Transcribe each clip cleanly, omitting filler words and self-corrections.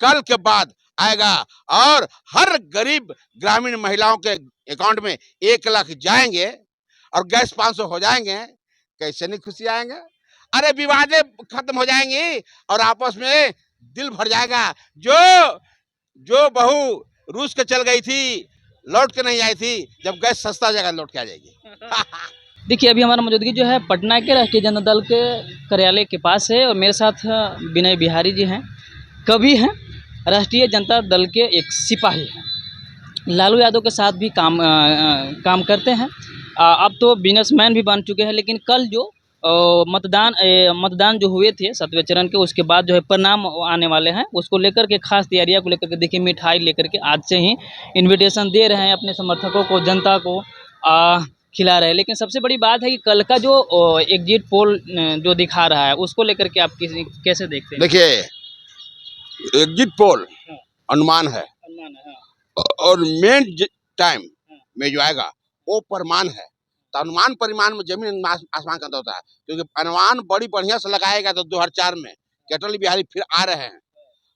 कल के बाद आएगा और हर गरीब ग्रामीण महिलाओं के अकाउंट में 1 लाख जाएंगे और गैस 500 हो जाएंगे। कैसे नहीं खुशी आएंगे? अरे विवादें खत्म हो जाएंगी और आपस में दिल भर जाएगा। जो जो बहू रूस के चल गई थी, लौट के नहीं आई थी, जब गैस सस्ता हो जाएगा लौट के आ जाएगी। देखिए, अभी हमारा मौजूदगी जो है पटना के राष्ट्रीय जनता दल के कार्यालय के पास है और मेरे साथ विनय बिहारी जी हैं, कवि हैं, राष्ट्रीय जनता दल के एक सिपाही हैं, लालू यादव के साथ भी काम करते हैं। अब तो बिजनेसमैन भी बन चुके हैं, लेकिन कल जो मतदान जो हुए थे 7वें चरण के, उसके बाद जो है परिणाम आने वाले हैं, उसको लेकर के खास तैयारियां को लेकर के देखिए मिठाई लेकर के आज से ही इनविटेशन दे रहे हैं अपने समर्थकों को, जनता को खिला रहे हैं। लेकिन सबसे बड़ी बात है कि कल का जो एग्जिट पोल जो दिखा रहा है, उसको लेकर के आप कैसे देखते हैं? देखिए, एग्जिट पोल अनुमान है और मेन टाइम में जो आएगा वो प्रमाण है। तो अनुमान परिमाण में जमीन आसमान का अंतर होता है, क्योंकि अनुमान बड़ी बढ़िया से लगाएगा तो 2004 में अटल बिहारी फिर आ रहे हैं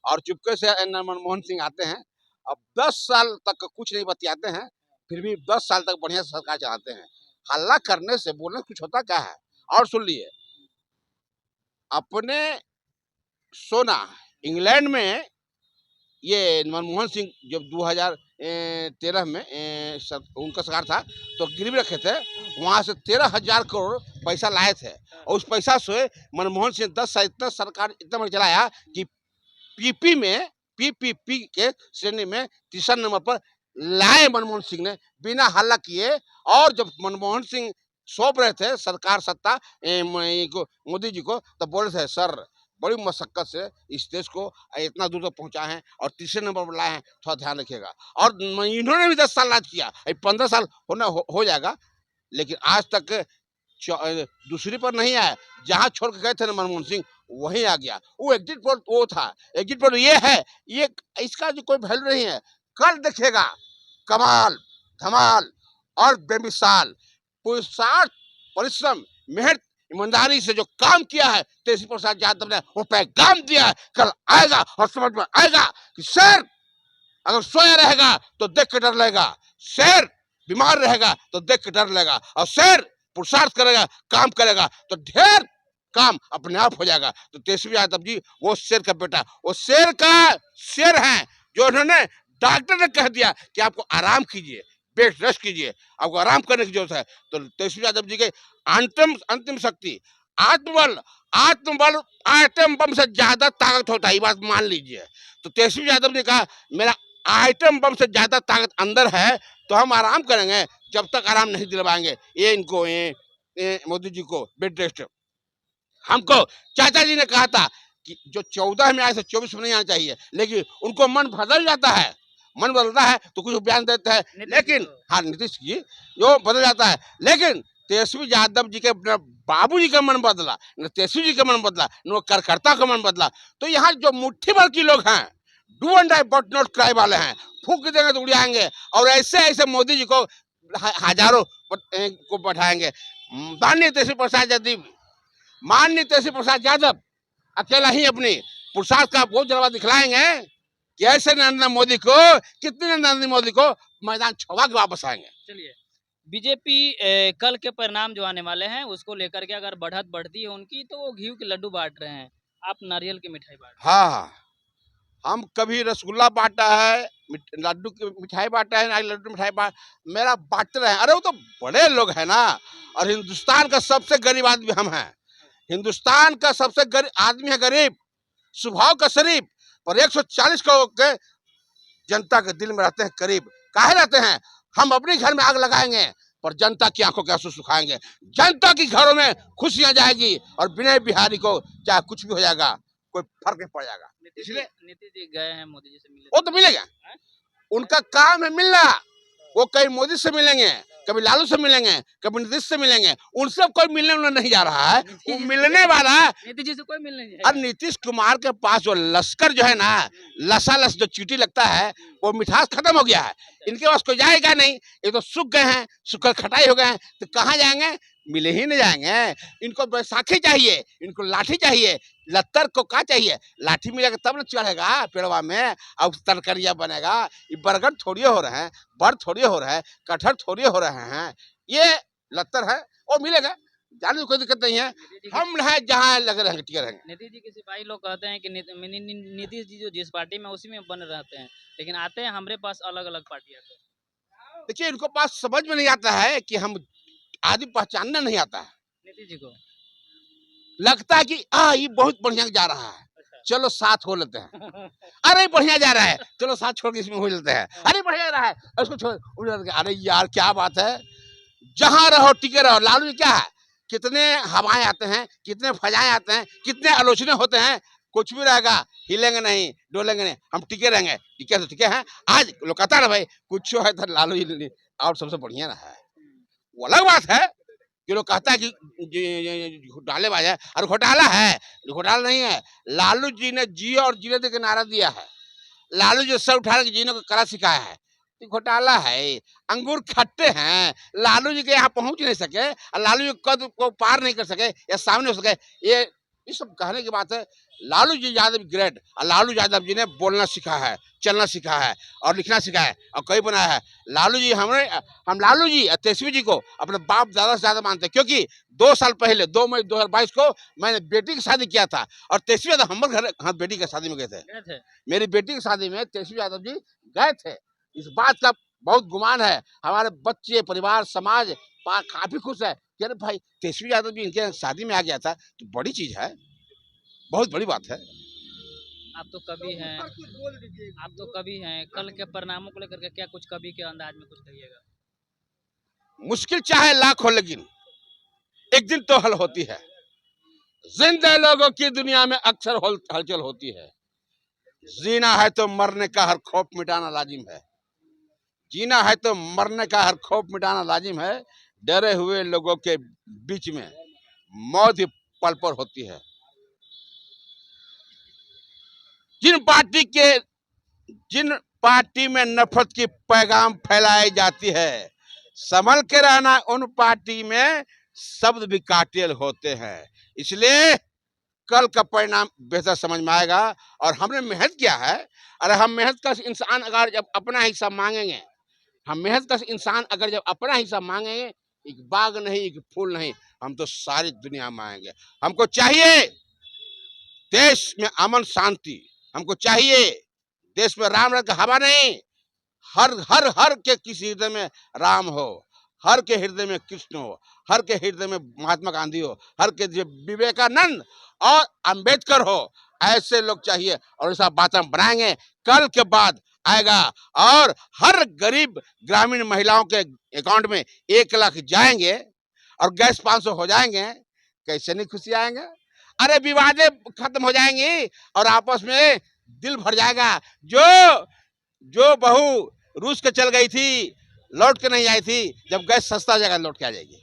और चुपके से मनमोहन सिंह आते हैं। अब 10 साल तक कुछ नहीं बतियाते हैं, फिर भी 10 साल तक बढ़िया सरकार चलाते हैं। हल्ला करने से बोलने कुछ होता क्या है? और सुन लिए, अपने सोना इंग्लैंड में ये मनमोहन सिंह जब 2013 में उनका सरकार था तो गिरवी रखे थे, वहां से 13,000 करोड़ पैसा लाए थे और उस पैसा से मनमोहन सिंह 10 साल इतना सरकार इतना बड़ा चलाया कि पीपीपी के श्रेणी में 3 नंबर पर लाए मनमोहन सिंह ने बिना हल्ला किए। और जब मनमोहन सिंह सौंप रहे थे सरकार सत्ता मोदी जी को, तब बोल रहे थे सर बड़ी मशक्कत से इस देश को इतना दूर तक पहुंचा है और 3 नंबर पर लाए हैं, थोड़ा ध्यान रखिएगा। और इन्होंने भी 10 साल राज किया, 15 साल हो जाएगा, लेकिन आज तक दूसरी पर नहीं आया। जहां छोड़ के गए थे ना मनमोहन सिंह, वहीं आ गया। वो एग्जिट पोल वो था, एग्जिट पोल ये है, ये इसका जो कोई वैल्यू नहीं है। कल देखेगा कमाल धमाल और बेमिसाल पुरुषार्थ परिश्रम मेहनत ईमानदारी से जो काम किया है तेजस्वी प्रसाद यादव ने, वो पैगाम दिया है। कल आएगा और समझ में आएगा कि शेर अगर सोया रहेगा तो देख के डर लेगा, शेर बीमार रहेगा तो देख के डर लेगा, और शेर पुरुषार्थ करेगा काम करेगा तो ढेर काम अपने आप हो जाएगा। तो तेजस्वी यादव जी वो शेर का बेटा, वो शेर का शेर है जो उन्होंने, डॉक्टर ने कह दिया कि आपको आराम कीजिए, बेड रेस्ट कीजिए, आपको आराम करने की जरूरत है। तो तेजस्वी यादव जी के अंतिम शक्ति आत्मबल आत्मबल आइटम बम से ज्यादा ताकत होता है, ये बात मान लीजिए। तो तेजस्वी यादव ने कहा मेरा आइटम बम से ज्यादा ताकत अंदर है, तो हम आराम करेंगे जब तक आराम नहीं दिलवाएंगे ये इनको मोदी जी को बेड रेस्ट। हमको चाचा जी ने कहा था कि जो 14 में आए थे 24 में नहीं आना चाहिए, लेकिन उनको मन बदल जाता है, मन बदलता है तो कुछ बयान देते हैं, लेकिन हाँ नीतीश जी जो बदल जाता है, लेकिन तेजस्वी यादव जी के बाबू जी का मन बदला, तेजस्वी जी का मन बदला, न कार्यकर्ता का मन बदला। तो यहाँ जो मुट्ठी भर के लोग हैं, do and die but not cry वाले हैं, फूक देंगे तो उड़ जाएंगे और ऐसे ऐसे मोदी जी को हजारों को बैठाएंगे। माननीय तेजस्वी प्रसाद यादव अकेला ही अपनी पुरुषार्थ का बहुत जलवा दिखलाएंगे कि ऐसे नरेंद्र मोदी को, कितने नरेंद्र मोदी को मैदान छोड़ा के वापस आएंगे। चलिए, बीजेपी कल के परिणाम जो आने वाले हैं उसको लेकर के अगर बढ़त बढ़ती है उनकी, तो वो घी के लड्डू बांट रहे हैं, आप नारियल की मिठाई बांट रहे हैं। हाँ, हम कभी रसगुल्ला बांटा है, लड्डू की मिठाई बांटा है, नारियल लड्डू मिठाई मेरा बांटते रहे। अरे वो तो बड़े लोग हैं ना, और हिंदुस्तान का सबसे गरीब आदमी हम हैं। हिंदुस्तान का सबसे गरीब आदमी है, गरीब स्वभाव का शरीफ, पर 140 करोड़ के जनता के दिल में रहते हैं करीब। काहे रहते हैं? हम अपने घर में आग लगाएंगे पर जनता की आंखों के आंसू सुखाएंगे, जनता की घरों में खुशियां जाएगी और विनय बिहारी को चाहे कुछ भी हो जाएगा कोई फर्क नहीं पड़ जाएगा। इसलिए नीतीश जी गए हैं मोदी जी से मिले, वो तो मिलेगा, उनका काम है मिलना। वो कहीं मोदी से मिलेंगे, कभी लालू से मिलेंगे, कभी नीतीश से मिलेंगे, उनसे कोई मिलने उन्हें नहीं जा रहा है। वो मिलने वाला नीतीश जी से कोई मिलने नहीं। और नीतीश कुमार के पास जो लश्कर जो है ना, लसालस जो चीटी लगता है, वो मिठास खत्म हो गया है, इनके पास कोई जाएगा नहीं। ये तो सूख गए हैं, सूखा खटाई हो गए हैं, तो कहाँ जाएंगे? मिले ही नहीं जाएंगे। इनको बैसाखी चाहिए, इनको लाठी चाहिए, लत्तर को क्या चाहिए, लाठी मिलेगा तब ना चढ़ेगा पेड़वा में और तरकरिया बनेगा। ये बरगद थोड़ी हो रहे हैं, बर थोड़ी हो रहे हैं, कटहर थोड़ी हो रहे हैं, ये लत्तर है वो मिलेगा, जाने में कोई दिक्कत नहीं है। हम है जहाँ लगे रहेंगे टिके रहेंगे। नीतीश जी के सिपाही लोग कहते हैं कि नीतीश जी जो जिस पार्टी में उसी में बने रहते हैं, लेकिन आते हैं हमारे पास अलग अलग पार्टियां से। देखिए इनको पास समझ में नहीं आता है कि हम आदमी पहचानना नहीं आता है। नीतीश जी को लगता है कि ये बहुत बढ़िया जा रहा है, चलो साथ हो लेते हैं। अरे बढ़िया जा रहा है, चलो साथ छोड़ के इसमें हो लेते हैं। अरे बढ़िया जा रहा है, उसको छोड़ उड़ के, अरे यार क्या बात है, जहां रहो टिके रहो। लालू जी क्या है, कितने हवाएं आते हैं, कितने फजाएं आते हैं, कितने आलोचना होते हैं, कुछ भी रहेगा, हिलेंगे नहीं डोलेंगे नहीं, हम टिके रहेंगे। टिके तो टिके हैं। आज लोग कहता है ना भाई कुछ है तो लालू जी और सबसे बढ़िया रहा है, वो अलग बात है कि लोग कहता है कि घोटालेबाज है। और घोटाला है, घोटाला नहीं है। लालू जी ने जियो और जीने दे के नारा दिया है। लालू जी सर उठा के जीने को कला सिखाया है। ये घोटाला है, अंगूर खट्टे हैं, लालू जी के यहाँ पहुंच नहीं सके और लालू जी कद को पार नहीं कर सके या सामने हो सके, ये सब कहने की बात है। लालू जी यादव ग्रेट, और लालू यादव जी ने बोलना सीखा है, चलना सीखा है और लिखना सीखा है और कई बनाया है। लालू जी हम लालू जी और तेजस्वी जी को अपने बाप दादा से ज्यादा मानते हैं, क्योंकि 2 साल पहले 2 मई 2022 को मैंने बेटी की शादी किया था और तेजस्वी यादव हमारे घर हाँ बेटी की शादी में गए थे। मेरी बेटी की शादी में तेजस्वी यादव जी गए थे। इस बात का बहुत गुमान है, हमारे बच्चे परिवार समाज काफी खुश है कि अरे भाई तेजस्वी यादव जी इनके शादी में आ गया था, तो बड़ी चीज है, बहुत बड़ी बात है। आप तो कभी हैं, कल के परिणामों को लेकर के क्या कुछ कभी के अंदाज में कुछ कहिएगा? मुश्किल चाहे लाख हो लेकिन एक दिन तो हल होती है। जिंदा लोगों की दुनिया में अक्सर हलचल होती है। जीना है तो मरने का हर खौफ मिटाना लाजिम है। जीना है तो मरने का हर खौफ मिटाना लाजिम है। डरे हुए लोगों के बीच में मौत ही पल पर होती है। जिन पार्टी में नफरत की पैगाम फैलाई जाती है, संभल के रहना, उन पार्टी में शब्द भी कातिल होते हैं। इसलिए कल का परिणाम बेहतर समझ में आएगा। और हमने मेहनत किया है, अरे हम मेहनत का इंसान अगर जब अपना हिस्सा मांगेंगे, हम मेहनत का इंसान अगर जब अपना हिस्सा मांगेंगे, एक बाग नहीं एक फूल नहीं, हम तो सारी दुनिया मांगेंगे। हमको चाहिए देश में अमन शांति, हमको चाहिए देश में राम रंग का हवा नहीं, हर हर हर के किसी हृदय में राम हो, हर के हृदय में कृष्ण हो, हर के हृदय में महात्मा गांधी हो, हर के विवेकानंद और अंबेडकर हो। ऐसे लोग चाहिए और ऐसा बात हम बनाएंगे। कल के बाद आएगा और हर गरीब ग्रामीण महिलाओं के अकाउंट में 1 लाख जाएंगे और गैस 500 हो जाएंगे। कैसे नहीं खुशी आएंगे। अरे विवादें खत्म हो जाएंगी और आपस में दिल भर जाएगा। जो बहू रूस के चल गई थी लौट के नहीं आई थी, जब गैस सस्ता हो जाएगा लौट के आ जाएगी।